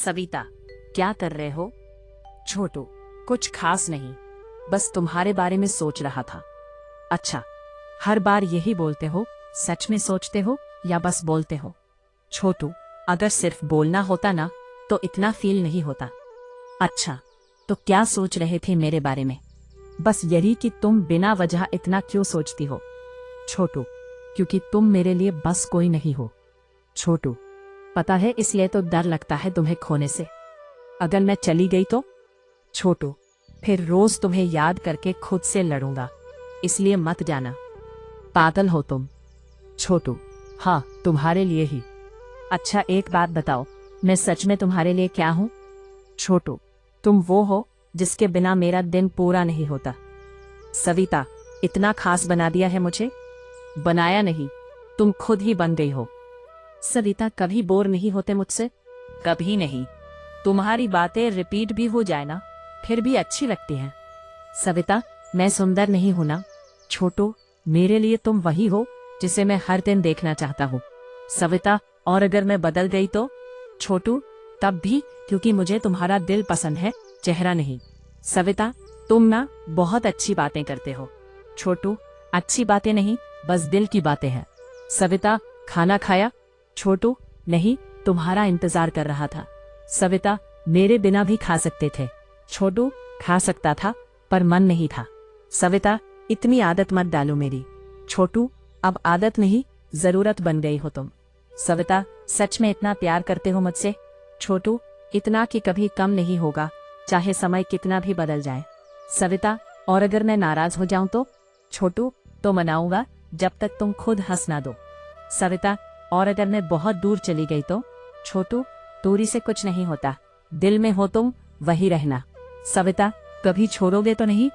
सविता, क्या कर रहे हो? छोटू, कुछ खास नहीं, बस तुम्हारे बारे में सोच रहा था। अच्छा, हर बार यही बोलते हो? सच में सोचते हो या बस बोलते हो? छोटू, अगर सिर्फ बोलना होता ना तो इतना फील नहीं होता। अच्छा, तो क्या सोच रहे थे मेरे बारे में? बस यही कि तुम बिना वजह इतना क्यों सोचती हो? छोटू, क्योंकि तुम मेरे लिए बस कोई नहीं हो। छोटू, पता है, इसलिए तो डर लगता है तुम्हें खोने से। अगर मैं चली गई तो? छोटू, फिर रोज तुम्हें याद करके खुद से लड़ूंगा, इसलिए मत जाना। पागल हो तुम। छोटू, हाँ, तुम्हारे लिए ही। अच्छा, एक बात बताओ, मैं सच में तुम्हारे लिए क्या हूँ? छोटू, तुम वो हो जिसके बिना मेरा दिन पूरा नहीं होता। सविता, इतना खास बना दिया है मुझे? बनाया नहीं, तुम खुद ही बन गई हो। सविता, कभी बोर नहीं होते मुझसे? कभी नहीं। तुम्हारी बातें रिपीट भी हो जाए ना, फिर भी अच्छी लगती हैं। सविता, मैं सुंदर नहीं हूं ना? छोटू, मेरे लिए तुम वही हो जिसे मैं हर दिन देखना चाहता हूँ। सविता, और अगर मैं बदल गई तो? छोटू, तब भी, क्योंकि मुझे तुम्हारा दिल पसंद है, चेहरा नहीं। सविता, तुम ना बहुत अच्छी बातें करते हो। छोटू, अच्छी बातें नहीं, बस दिल की बातें हैं। सविता, खाना खाया? छोटू, नहीं, तुम्हारा इंतजार कर रहा था। सविता, मेरे बिना भी खा सकते थे। छोटू, खा सकता था, पर मन नहीं था। सविता, इतनी आदत मत डालो मेरी। छोटू, अब आदत नहीं, जरूरत बन गई हो तुम। सविता, सच में इतना प्यार करते हो मुझसे? छोटू, इतना कि कभी कम नहीं होगा, चाहे समय कितना भी बदल जाए। सविता, और अगर मैं नाराज हो जाऊं तो? छोटू, तो मनाऊंगा जब तक तुम खुद हंस ना दो। सविता, और अगर मैं बहुत दूर चली गई तो? छोटू, दूरी से कुछ नहीं होता, दिल में हो तुम, वही रहना। सविता, कभी छोड़ोगे तो नहीं?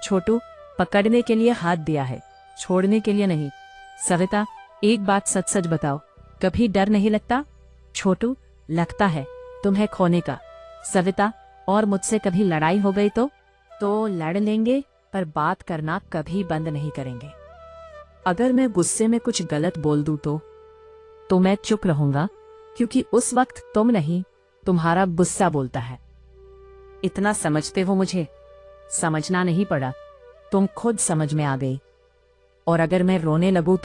छोटू, पकड़ने के लिए हाथ दिया है, छोड़ने के लिए नहीं। सविता, एक बात सच सच बताओ, कभी डर नहीं लगता? छोटू, लगता है, तुम्हें खोने का। सविता, और मुझसे कभी लड़ाई हो गई तो? तो लड़ लेंगे, पर बात करना कभी बंद नहीं करेंगे। अगर मैं गुस्से में कुछ गलत बोल दूं तो मैं चुप रहूंगा, क्योंकि उस वक्त तुम नहीं, तुम्हारा गुस्सा बोलता है। इतना समझते हो मुझे? समझना नहीं पड़ा, तुम खुद समझ में आ गई। और अगर मैं रोने लगूं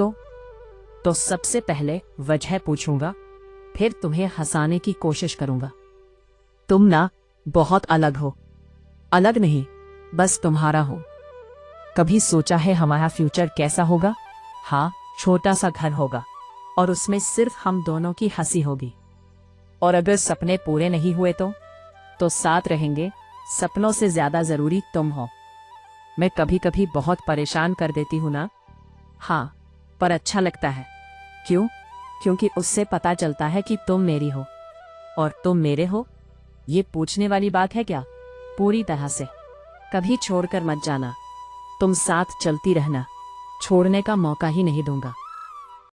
तो सबसे पहले वजह पूछूंगा, फिर तुम्हें हंसाने की कोशिश करूंगा। तुम ना बहुत अलग हो। अलग नहीं, बस तुम्हारा हो। कभी सोचा है हमारा फ्यूचर कैसा होगा? हाँ, छोटा सा घर होगा, और उसमें सिर्फ हम दोनों की हंसी होगी। और अगर सपने पूरे नहीं हुए तो साथ रहेंगे, सपनों से ज्यादा जरूरी तुम हो। मैं कभी कभी बहुत परेशान कर देती हूँ ना? हाँ, पर अच्छा लगता है। क्यों? क्योंकि उससे पता चलता है कि तुम मेरी हो और तुम मेरे हो। ये पूछने वाली बात है क्या? पूरी तरह से। कभी छोड़कर मत जाना, तुम साथ चलती रहना, छोड़ने का मौका ही नहीं दूंगा।